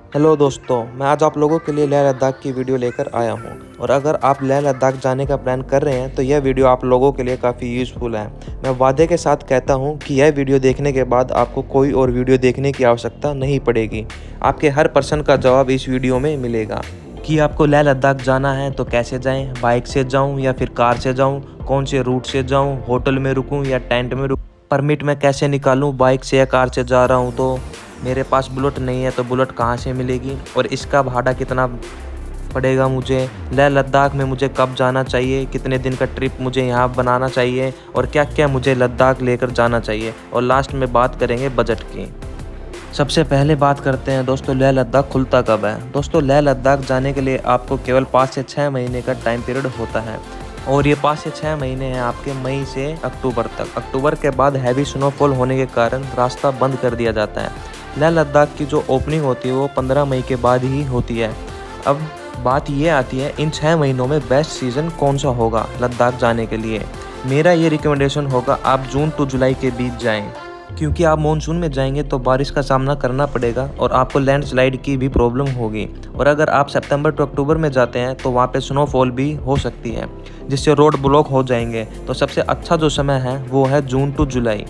Hello दोस्तों, मैं आज आप लोगों के लिए लेह लद्दाख की वीडियो लेकर आया हूं। और अगर आप लेह लद्दाख जाने का प्लान कर रहे हैं तो यह वीडियो आप लोगों के लिए काफ़ी यूज़फुल है। मैं वादे के साथ कहता हूं कि यह वीडियो देखने के बाद आपको कोई और वीडियो देखने की आवश्यकता नहीं पड़ेगी। आपके हर प्रश्न का जवाब इस वीडियो में मिलेगा। कि आपको लेह लद्दाख जाना है तो कैसे जाएँ, बाइक से जाऊँ या फिर कार से जाऊँ, कौन से रूट से जाऊँ, होटल में रुकूँ या टेंट में रुकूँ, परमिट मैं कैसे निकालूँ, बाइक से या कार से जा रहा हूँ तो मेरे पास बुलेट नहीं है तो बुलेट कहाँ से मिलेगी और इसका भाड़ा कितना पड़ेगा मुझे, लेह लद्दाख में मुझे कब जाना चाहिए, कितने दिन का ट्रिप मुझे यहाँ बनाना चाहिए और क्या क्या मुझे लद्दाख लेकर जाना चाहिए, और लास्ट में बात करेंगे बजट की। सबसे पहले बात करते हैं दोस्तों, लेह लद्दाख खुलता कब है। दोस्तों, लेह लद्दाख जाने के लिए आपको केवल 5 से 6 महीने का टाइम पीरियड होता है और ये 5 से 6 महीने हैं आपके मई से अक्टूबर तक। अक्टूबर के बाद हैवी स्नोफॉल होने के कारण रास्ता बंद कर दिया जाता है। लेह लद्दाख की जो ओपनिंग होती है वो 15 मई के बाद ही होती है। अब बात ये आती है, इन 6 महीनों में बेस्ट सीज़न कौन सा होगा लद्दाख जाने के लिए। मेरा ये रिकमेंडेशन होगा आप जून टू जुलाई के बीच जाएं, क्योंकि आप मानसून में जाएंगे तो बारिश का सामना करना पड़ेगा और आपको लैंडस्लाइड की भी प्रॉब्लम होगी। और अगर आप सितंबर टू अक्टूबर में जाते हैं तो वहाँ पे स्नोफॉल भी हो सकती है जिससे रोड ब्लॉक हो जाएंगे। तो सबसे अच्छा जो समय है वो है जून टू जुलाई।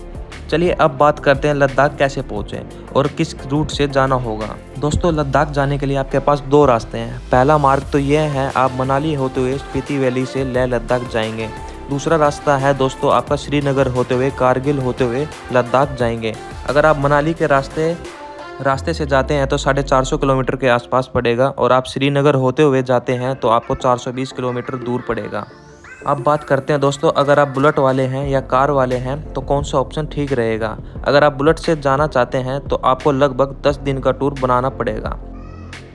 चलिए अब बात करते हैं लद्दाख कैसे पहुँचें और किस रूट से जाना होगा। दोस्तों, लद्दाख जाने के लिए आपके पास 2 रास्ते हैं। पहला मार्ग तो यह है, आप मनाली होते हुए स्पीति वैली से लेह लद्दाख जाएंगे। दूसरा रास्ता है दोस्तों आपका श्रीनगर होते हुए कारगिल होते हुए लद्दाख जाएंगे। अगर आप मनाली के रास्ते से जाते हैं तो 450 किलोमीटर के आसपास पड़ेगा और आप श्रीनगर होते हुए जाते हैं तो आपको 420 किलोमीटर दूर पड़ेगा। अब बात करते हैं दोस्तों, अगर आप बुलेट वाले हैं या कार वाले हैं तो कौन सा ऑप्शन ठीक रहेगा। अगर आप बुलेट से जाना चाहते हैं तो आपको लगभग 10 दिन का टूर बनाना पड़ेगा।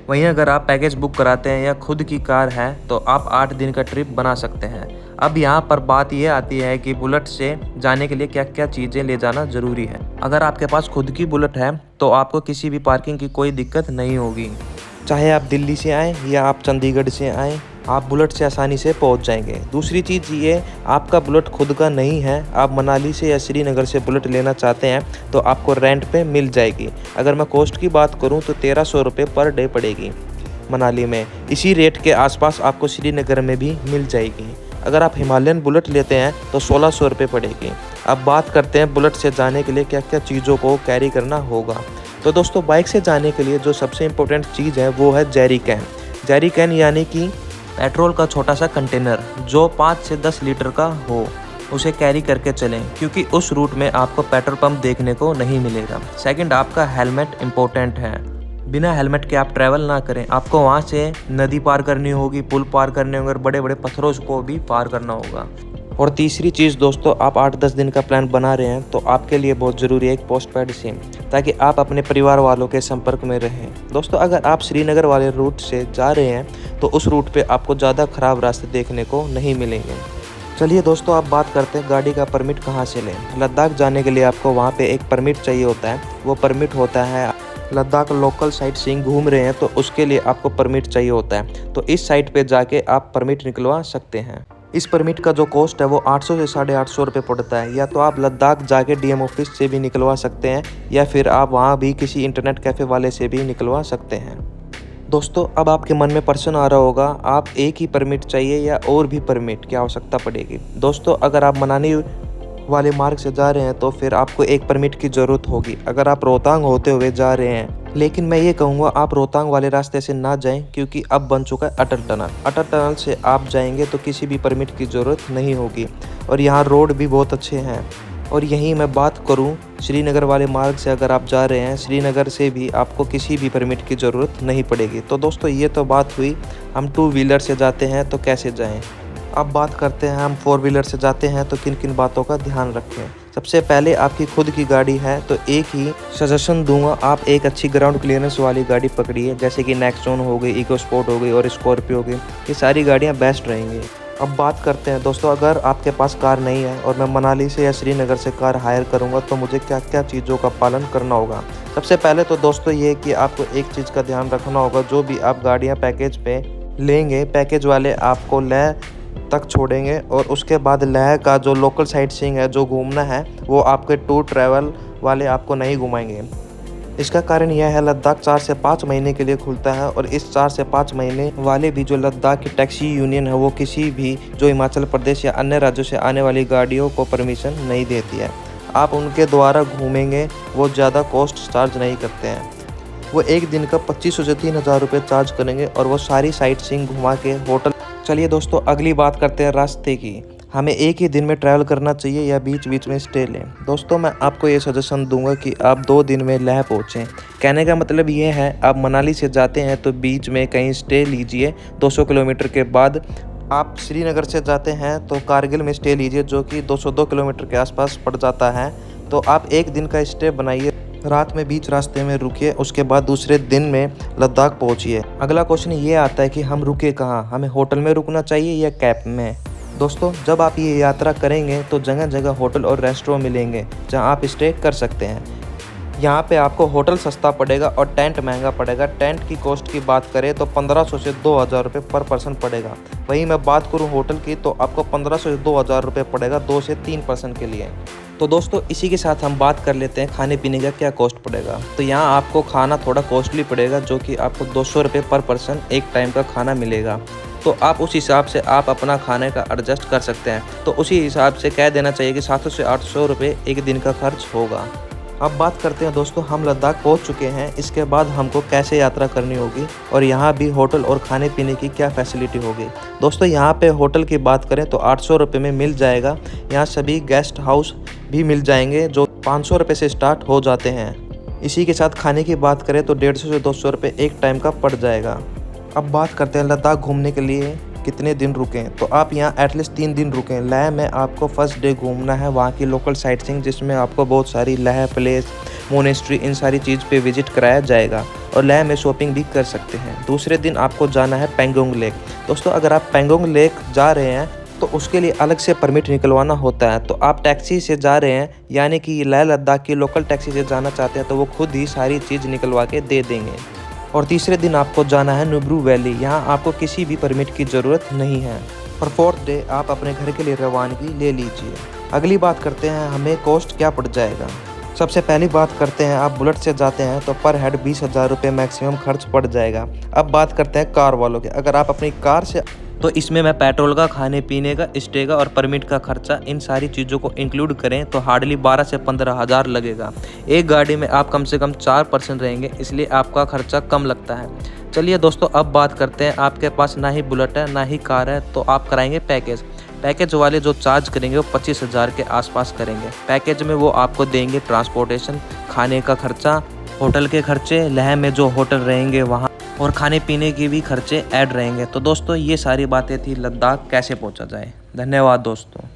वहीं अगर आप पैकेज बुक कराते हैं या खुद की कार है तो आप 8 दिन का ट्रिप बना सकते हैं। अब यहाँ पर बात यह आती है कि बुलेट से जाने के लिए क्या क्या चीज़ें ले जाना ज़रूरी है। अगर आपके पास खुद की बुलेट है तो आपको किसी भी पार्किंग की कोई दिक्कत नहीं होगी। चाहे आप दिल्ली से आएँ या आप चंडीगढ़ से आएँ, आप बुलेट से आसानी से पहुंच जाएंगे। दूसरी चीज़ ये, आपका बुलेट खुद का नहीं है, आप मनाली से या श्रीनगर से बुलेट लेना चाहते हैं तो आपको रेंट पे मिल जाएगी। अगर मैं कॉस्ट की बात करूं तो 1300 रुपये पर डे पड़ेगी मनाली में। इसी रेट के आसपास आपको श्रीनगर में भी मिल जाएगी। अगर आप हिमालयन बुलेट लेते हैं तो 1600 रुपये पड़ेगी। अब बात करते हैं बुलेट से जाने के लिए क्या क्या चीज़ों को कैरी करना होगा। तो दोस्तों, बाइक से जाने के लिए जो सबसे इम्पोर्टेंट चीज़ है वो है जेरी कैन। जेरी कैन यानी कि पेट्रोल का छोटा सा कंटेनर जो 5 से 10 लीटर का हो, उसे कैरी करके चलें क्योंकि उस रूट में आपको पेट्रोल पंप देखने को नहीं मिलेगा। सेकंड, आपका हेलमेट इम्पोर्टेंट है। बिना हेलमेट के आप ट्रैवल ना करें। आपको वहाँ से नदी पार करनी होगी, पुल पार करने होंगे और बड़े बड़े पत्थरों को भी पार करना होगा। और तीसरी चीज़ दोस्तों, आप 8-10 दिन का प्लान बना रहे हैं तो आपके लिए बहुत ज़रूरी है एक पोस्टपेड सिम, ताकि आप अपने परिवार वालों के संपर्क में रहें। दोस्तों, अगर आप श्रीनगर वाले रूट से जा रहे हैं तो उस रूट पे आपको ज़्यादा ख़राब रास्ते देखने को नहीं मिलेंगे। चलिए दोस्तों, अब बात करते हैं गाड़ी का परमिट कहाँ से लें। लद्दाख जाने के लिए आपको वहाँ पे एक परमिट चाहिए होता है। वो परमिट होता है, लद्दाख लोकल साइट सीइंग घूम रहे हैं तो उसके लिए आपको परमिट चाहिए होता है। तो इस साइट पे जाके आप परमिट निकलवा सकते हैं। इस परमिट का जो कॉस्ट है वो 800 से 850 रुपये पड़ता है। या तो आप लद्दाख जाके डीएम ऑफिस से भी निकलवा सकते हैं या फिर आप वहाँ भी किसी इंटरनेट कैफ़े वाले से भी निकलवा सकते हैं। दोस्तों, अब आपके मन में प्रश्न आ रहा होगा, आप एक ही परमिट चाहिए या और भी परमिट की आवश्यकता पड़ेगी। दोस्तों, अगर आप मनाली वाले मार्ग से जा रहे हैं तो फिर आपको एक परमिट की ज़रूरत होगी। अगर आप रोहतांग होते हुए जा रहे हैं, लेकिन मैं ये कहूँगा आप रोहतांग वाले रास्ते से ना जाएं क्योंकि अब बन चुका है अटल टनल। अटल टनल से आप जाएंगे तो किसी भी परमिट की ज़रूरत नहीं होगी और यहाँ रोड भी बहुत अच्छे हैं। और यहीं मैं बात करूँ श्रीनगर वाले मार्ग से, अगर आप जा रहे हैं श्रीनगर से भी आपको किसी भी परमिट की ज़रूरत नहीं पड़ेगी। तो दोस्तों, ये तो बात हुई हम 2 व्हीलर से जाते हैं तो कैसे जाएँ। अब बात करते हैं हम 4 व्हीलर से जाते हैं तो किन किन बातों का ध्यान रखें। सबसे पहले, आपकी खुद की गाड़ी है तो एक ही सजेशन दूंगा, आप एक अच्छी ग्राउंड क्लियरेंस वाली गाड़ी पकड़िए, जैसे कि नेक्सॉन हो गई, इको स्पोर्ट हो गई और स्कॉर्पियो हो गई। ये सारी गाड़ियां बेस्ट रहेंगी। अब बात करते हैं दोस्तों, अगर आपके पास कार नहीं है और मैं मनाली से या श्रीनगर से कार हायर करूंगा तो मुझे क्या क्या चीज़ों का पालन करना होगा। सबसे पहले तो दोस्तों ये कि आपको एक चीज़ का ध्यान रखना होगा, जो भी आप गाड़ियाँ पैकेज पे लेंगे, पैकेज वाले आपको लेह तक छोड़ेंगे और उसके बाद लेह का जो लोकल साइट सीइंग है, जो घूमना है, वो आपके टूर ट्रैवल वाले आपको नहीं घुमाएंगे। इसका कारण यह है लद्दाख 4 से 5 महीने के लिए खुलता है और इस 4 से 5 महीने वाले भी जो लद्दाख की टैक्सी यूनियन है वो किसी भी जो हिमाचल प्रदेश या अन्य राज्यों से आने वाली गाड़ियों को परमिशन नहीं देती है। आप उनके द्वारा घूमेंगे, वो ज़्यादा कॉस्ट चार्ज नहीं करते हैं। वो एक दिन का 2500 से 3000 रुपये चार्ज करेंगे और वो सारी साइट सीइंग घुमा के होटल। चलिए दोस्तों, अगली बात करते हैं रास्ते की। हमें एक ही दिन में ट्रैवल करना चाहिए या बीच बीच में स्टे लें। दोस्तों, मैं आपको ये सजेशन दूंगा कि आप 2 दिन में लेह पहुँचें। कहने का मतलब ये है, आप मनाली से जाते हैं तो बीच में कहीं स्टे लीजिए। 200 किलोमीटर के बाद आप श्रीनगर से जाते हैं तो कारगिल में स्टे लीजिए, जो कि 202 किलोमीटर के आसपास पड़ जाता है। तो आप एक दिन का स्टे बनाइए, रात में बीच रास्ते में रुकिए, उसके बाद दूसरे दिन में लद्दाख पहुँचिए। अगला क्वेश्चन ये आता है कि हम रुके कहाँ, हमें होटल में रुकना चाहिए या कैंप में। दोस्तों, जब आप ये यात्रा करेंगे तो जगह जगह होटल और रेस्टोरेंट मिलेंगे जहां आप स्टे कर सकते हैं। यहाँ पे आपको होटल सस्ता पड़ेगा और टेंट महंगा पड़ेगा। टेंट की कॉस्ट की बात करें तो 1500 से 2000 रुपये पर पर्सन पड़ेगा। वहीं मैं बात करूँ होटल की तो आपको 1500 से 2000 रुपये पड़ेगा 2 से 3 पर्सन के लिए। तो दोस्तों, इसी के साथ हम बात कर लेते हैं खाने पीने का क्या कॉस्ट पड़ेगा। तो यहाँ आपको खाना थोड़ा कॉस्टली पड़ेगा, जो कि आपको 200 रुपये पर पर्सन एक टाइम का खाना मिलेगा। तो आप उस हिसाब से आप अपना खाने का एडजस्ट कर सकते हैं। तो उसी हिसाब से कह देना चाहिए कि 700 से 800 रुपये एक दिन का खर्च होगा। अब बात करते हैं दोस्तों, हम लद्दाख पहुंच चुके हैं। इसके बाद हमको कैसे यात्रा करनी होगी और यहाँ भी होटल और खाने पीने की क्या फैसिलिटी होगी। दोस्तों, यहाँ पे होटल की बात करें तो 800 रुपये में मिल जाएगा। यहाँ सभी गेस्ट हाउस भी मिल जाएंगे जो 500 रुपये से स्टार्ट हो जाते हैं। इसी के साथ खाने की बात करें तो 150 से 200 रुपये एक टाइम का पड़ जाएगा। अब बात करते हैं लद्दाख घूमने के लिए कितने दिन रुकें। तो आप यहाँ एटलीस्ट 3 दिन रुकें। लेह में आपको फर्स्ट डे घूमना है वहाँ की लोकल साइट सीइंग, जिसमें आपको बहुत सारी लेह प्लेस, मोनेस्ट्री, इन सारी चीज़ पे विजिट कराया जाएगा और लेह में शॉपिंग भी कर सकते हैं। दूसरे दिन आपको जाना है पेंगोंग लेक। दोस्तों, अगर आप पेंगोंग लेक जा रहे हैं तो उसके लिए अलग से परमिट निकलवाना होता है। तो आप टैक्सी से जा रहे हैं, यानी कि लेह लद्दाख की लोकल टैक्सी से जाना चाहते हैं तो वो खुद ही सारी चीज़ निकलवा के दे देंगे। और तीसरे दिन आपको जाना है नुब्रू वैली। यहाँ आपको किसी भी परमिट की ज़रूरत नहीं है। और 4th डे आप अपने घर के लिए रवानगी ले लीजिए। अगली बात करते हैं हमें कॉस्ट क्या पड़ जाएगा। सबसे पहली बात करते हैं, आप बुलेट से जाते हैं तो पर हेड 20,000 रुपये मैक्सिमम खर्च पड़ जाएगा। अब बात करते हैं कार वालों के। अगर आप अपनी कार से, तो इसमें मैं पेट्रोल का, खाने पीने का, स्टे का और परमिट का खर्चा, इन सारी चीज़ों को इंक्लूड करें तो हार्डली 12 से 15,000 लगेगा। एक गाड़ी में आप कम से कम 4 पर्सन रहेंगे, इसलिए आपका खर्चा कम लगता है। चलिए दोस्तों, अब बात करते हैं, आपके पास ना ही बुलेट है ना ही कार है तो आप कराएंगे पैकेज। पैकेज वाले जो चार्ज करेंगे वो 25,000 के आसपास करेंगे। पैकेज में वो आपको देंगे ट्रांसपोर्टेशन, खाने का खर्चा, होटल के खर्चे, लेह में जो होटल रहेंगे वहाँ, और खाने पीने के भी खर्चे ऐड रहेंगे। तो दोस्तों, ये सारी बातें थी लद्दाख कैसे पहुंचा जाए। धन्यवाद दोस्तों।